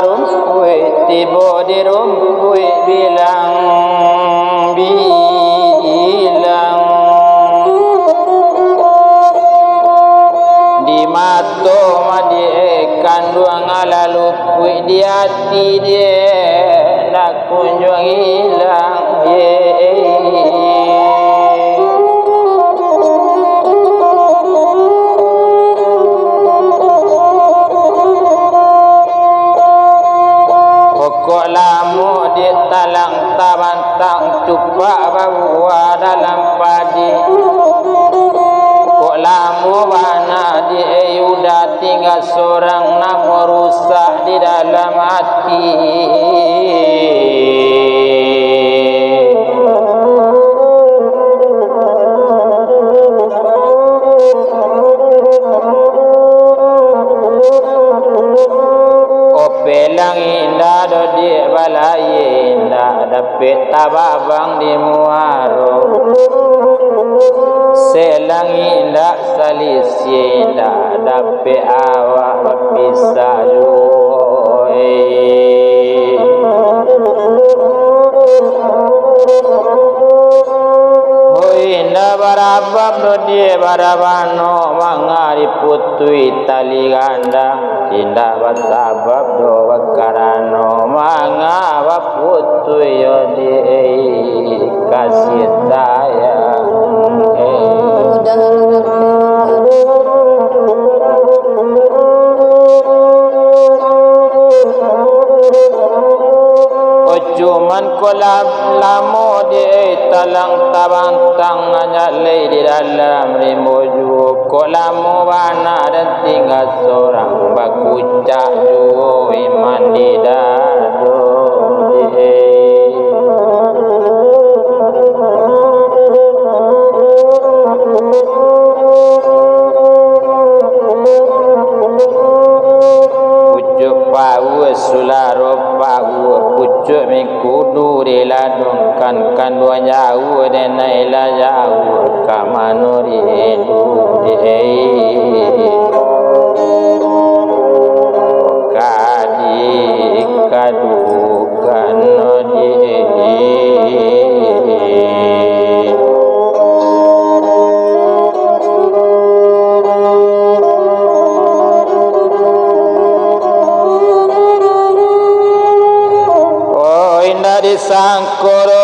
rumput tiba di rumput bilang di mata madi kandung ala luput di hati dia nak kunjung hilang pokok lamu di talang tabantang cupak bawa dalam padi pokok lamu mana di udah tinggal seorang nak merusak di dalam hati pelang indah do di balai indah dapet tababang di muaro selang indah salis indah dapet awak berpisah indah barabab do di barabano mangari putui tali ganda indah basabab do bakarano mangapa putu yo di kasih sayang cuman kolab lamo di talang tabantang nyalai di dalam rimuju kolamu bana dan tinggal seorang bakucak juo iman di dado pucuk pau sularo pau pucuk mikudu diladungkan dua jauh dan naila jauh kamanuri edu kadi kadukan sangkoro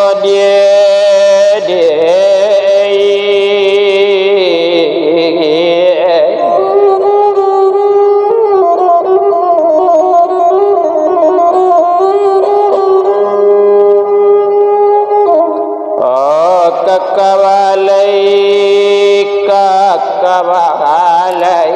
kakabalay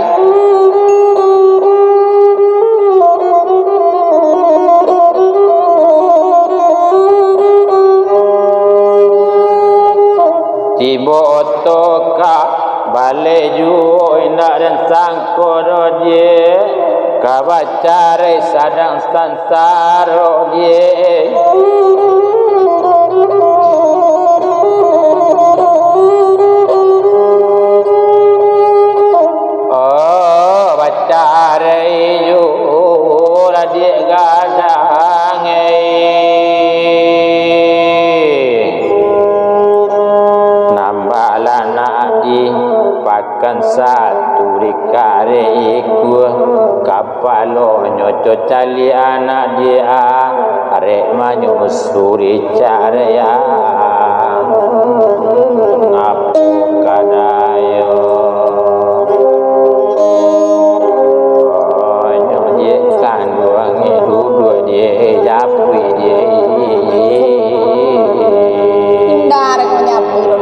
tibo otoka baleju indah dan sangkoro dia kabacare sadang sansaro dia oh bacare ju radik gadang pakan satu rikare iku kapalo nyoco cali anak dia arek manyusuri caraya ngapu kadayo nyonye kanduangi duduk dia japi dia darek menyapu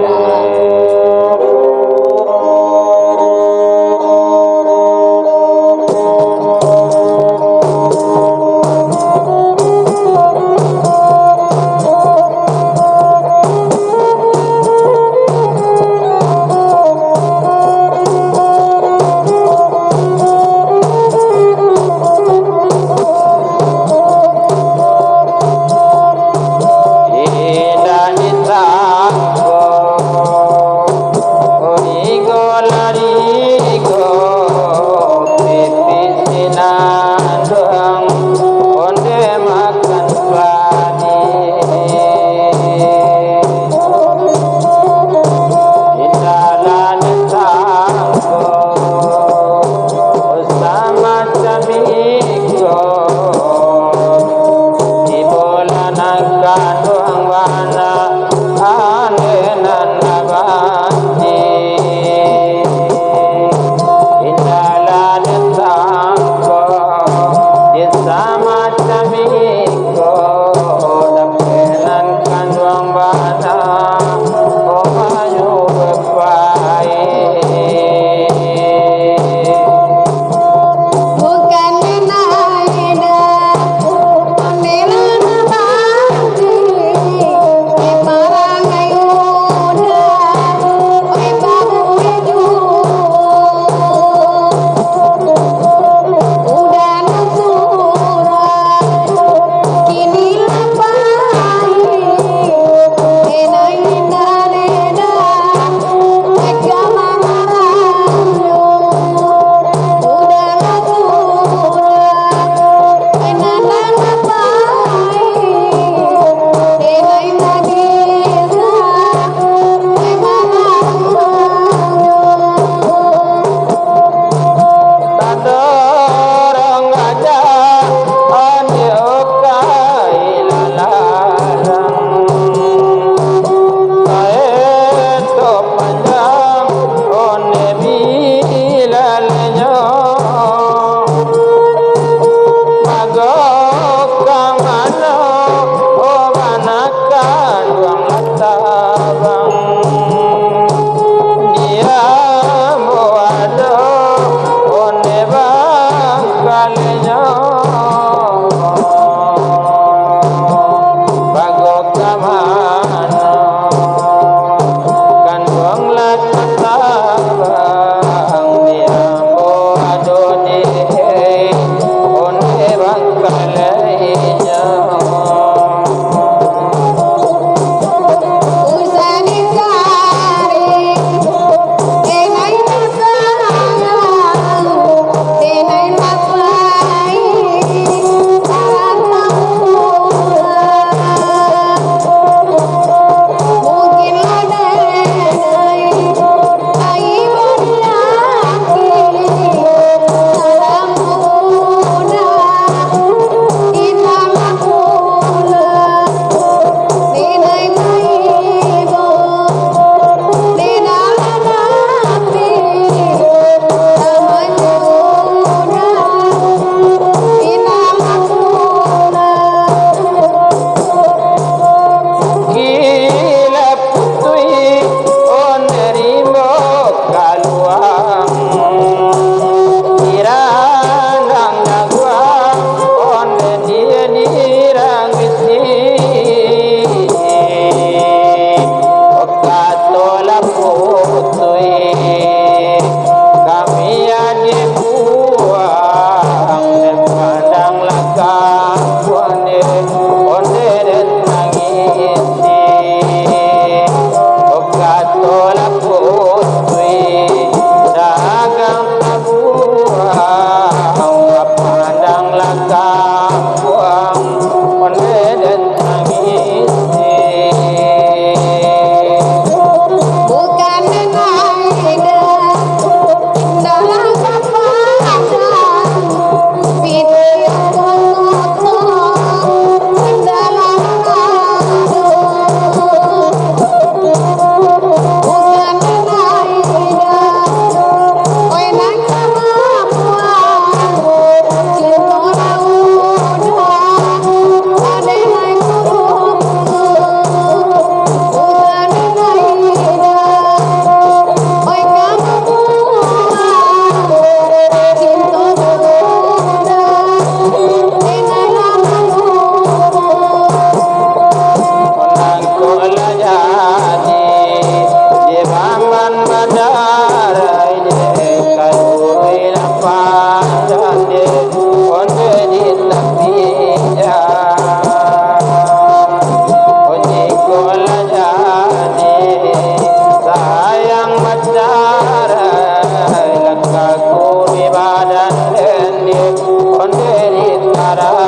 penderita